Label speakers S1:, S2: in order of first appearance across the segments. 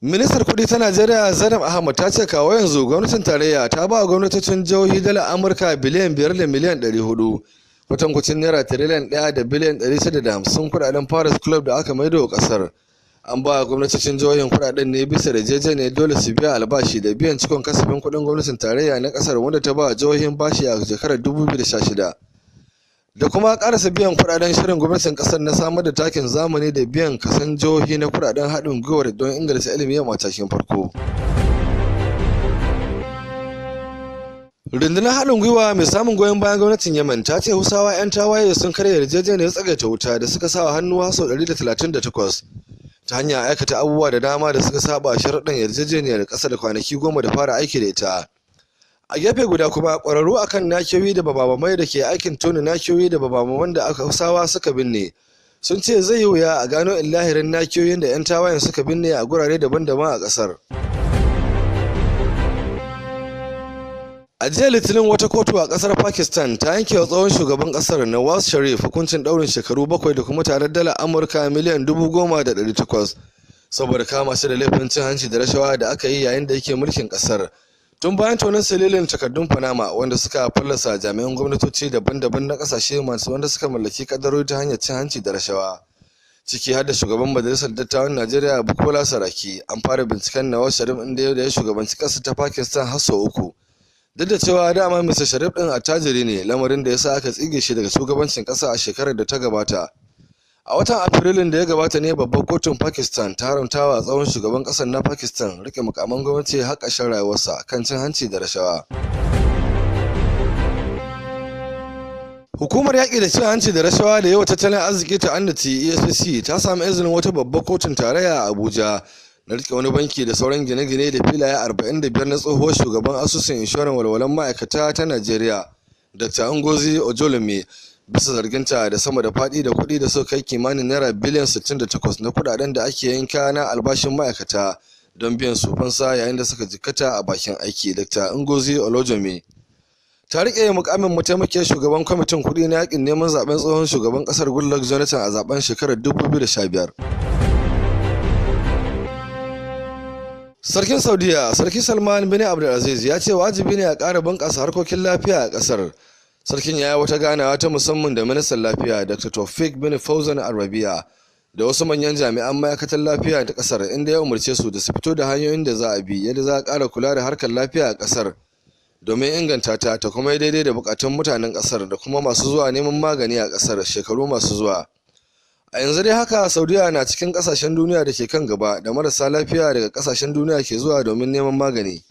S1: Ministar Kudi ta Najeriya Zainab Ahmad ta ce kawo yanzu gwamnatin tarayya ta ba gwamnatocin jihohi dala Amurka biliyan 5 da miliyan 400 kwatankwacin naira tiriliyan 1 da biliyan 650 kudaden Paris Club da aka maido wa kasar. An ba gwamnatocin jihohin kudaden ne bisa da yarjejeniyar dole su biya albashi da biyan cikon kasafin kudin gwamnatin tarayya na kasar wanda ta ba jihohin bashi a shekarar 2016. Da kuma karasa biyan kudaden shirin gwamnatin kasar na samar da takin zamani da biyan kasan jihohi na kudaden haɗin gwiwar don inganta ilimi a matakin farko. Rundunar haɗin gwiwa mai samun goyon bayan gwamnatin Yemen ta ce Hausawa 'yan tawaye sun karya yarjejeniyar tsagaita wuta da suka sa hannu sau 138 ta hanyar aikata abubuwa da dama da suka saba sharuɗan yarjejeniyar ƙasa da kwanaki 10 da fara aiki da ita. A gefe guda kuma ƙwararru akan nakiyoyi da babamai da ke aikin tona nakiyoyi da babamaman da aka Hausawa suka binne sun ce zai yi wuya a gano illahirin nakiyoyin da 'yan tawayen suka binne a gurare daban-daban a ƙasar. A jiya Litinin wata kotu a ƙasar Pakistan ta yanke wa tsohon shugaban ƙasar Nawaz Sharif hukuncin ɗaurin shekaru 7 da kuma tarar dala Amurka miliyan 10,800 saboda kama shi da laifin cin hanci da rashawa da aka yi yayin da yake mulkin ƙasar. Tun bayan tonin sililin takardun Panama wanda suka fallasa jami'an gwamnatoci daban-daban na kasashe masu wanda suka mallaki kadarori ta hanyar cin hanci da rashawa, ciki har da shugaban majalisar dattawan Najeriya Bukola Saraki, an fara binciken Nawaz Sharif inda ya shugabanci ƙasar ta Pakistan har sau 3. Duk da cewa dama Mr. Sharif din attajiri ne, lamarin da ya sa aka tsige shi daga shugabancin ƙasa a shekarar da ta gabata. A watan Afrilun da ya gabata ne babbar kotun Pakistan ta haramta wa tsohon shugaban ƙasar na Pakistan rike mukaman gwamnati har ƙarshen rayuwarsa kan cin hanci da rashawa. Hukumar yaƙi da cin hanci da rashawa da yawa tattalin arziki ta annati EFCC ta samu izinin wata babbar kotun tarayya a Abuja na rike wani banki da sauran gine-gine da filaye 45 na tsohuwar shugaban asusun inshorar walwalan ma'aikata ta Najeriya, Dr. Ngozi Ojolumi, bisa zarginta da sama da faɗi da kuɗi da suka kai kimanin naira biliyan 68 na kuɗaɗen da ake yanka na albashin ma'aikata don biyan su fansa yayin da suka jikkata a bakin aiki. Dr. Ngozi Ojolumi ta riƙe mukamin mataimakiyar shugaban kwamitin kuɗi na yakin neman zaben tsohon shugaban ƙasar Goodluck Jonathan a zaben shekarar 2015. Sarkin Saudiya, Sarki Salman bin Abdulaziz ya ce wajibi ne a ƙara bunƙasa harkokin lafiya a ƙasar. Sarkin ya yi wata ganawa ta musamman da ministan lafiya Dr. Taufik bin Fauzan Arabiya da wasu manyan jami'an ma'aikatan lafiya ta kasar, inda ya umarce su da su fito da hanyoyin da za a bi yadda za a ƙara kula da harkar lafiya a kasar domin inganta ta kuma yi daidai da bukatun mutanen kasar da kuma masu zuwa neman magani a kasar shekaru masu zuwa. A yanzu dai haka Saudiya na cikin kasashen duniya da ke kan gaba da marasa lafiya daga kasashen duniya ke zuwa domin neman magani.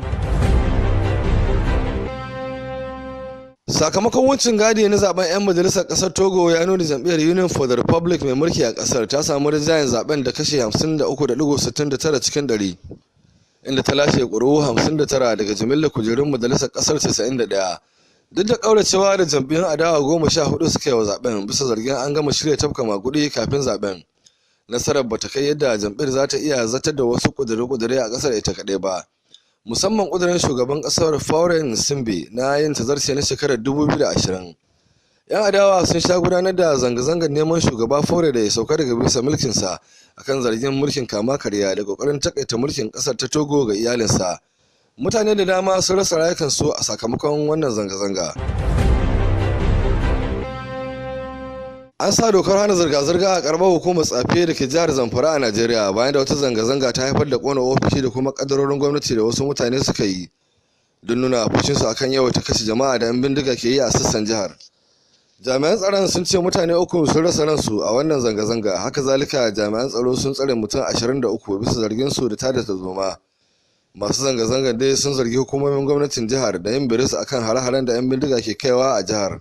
S1: Sakamakon wucin gadi na zaben 'yan majalisar kasar Togo ya nuna jam'iyyar Union for the Republic mai mulki a kasar ta samu rinjayen zaben da kashe 53.69 cikin 100, inda ta lashe ƙuri'u 59 daga jimillar kujerun majalisar kasar 91. Duk da ƙauracewa da jam'iyyun adawa 14 suka yi wa zaben bisa zargin an gama shirya tafka magudi kafin zaben, nasarar bata kai yadda jam'iyyar za ta iya zartar da wasu ƙudure-ƙudure a kasar ita kaɗai ba, musamman ƙudurin shugaban ƙasar Faure Simbe na yin tazarce na shekarar 2020. 'Yan adawa sun sha gudanar da zanga-zangar neman shugaba Faure da ya sauka daga bisa mulkinsa akan zargin mulkin kama karya da ƙoƙarin takaita mulkin ƙasar ta Togo ga iyalinsa. Mutane da dama sun rasa rayukansu a sakamakon wannan zanga-zanga. An sa dokar hana zirga-zirga a karamar hukumar tsafe da ke jihar Zamfara a Najeriya bayan da wata zanga-zanga ta haifar da kona ofishi da kuma kadarorin gwamnati da wasu mutane suka yi don nuna fushinsu akan yawaita kashe jama'a da 'yan bindiga ke yi a sassan jihar. Jami'an tsaron sun ce mutane 3 sun rasa ransu a wannan zanga-zanga, haka zalika jami'an tsaro sun tsare mutum 23 bisa zargin su da tada tarzoma. Masu zanga-zangar dai sun zargi hukumomin gwamnatin jihar da yin biris akan hare-haren da 'yan bindiga ke kaiwa a jihar.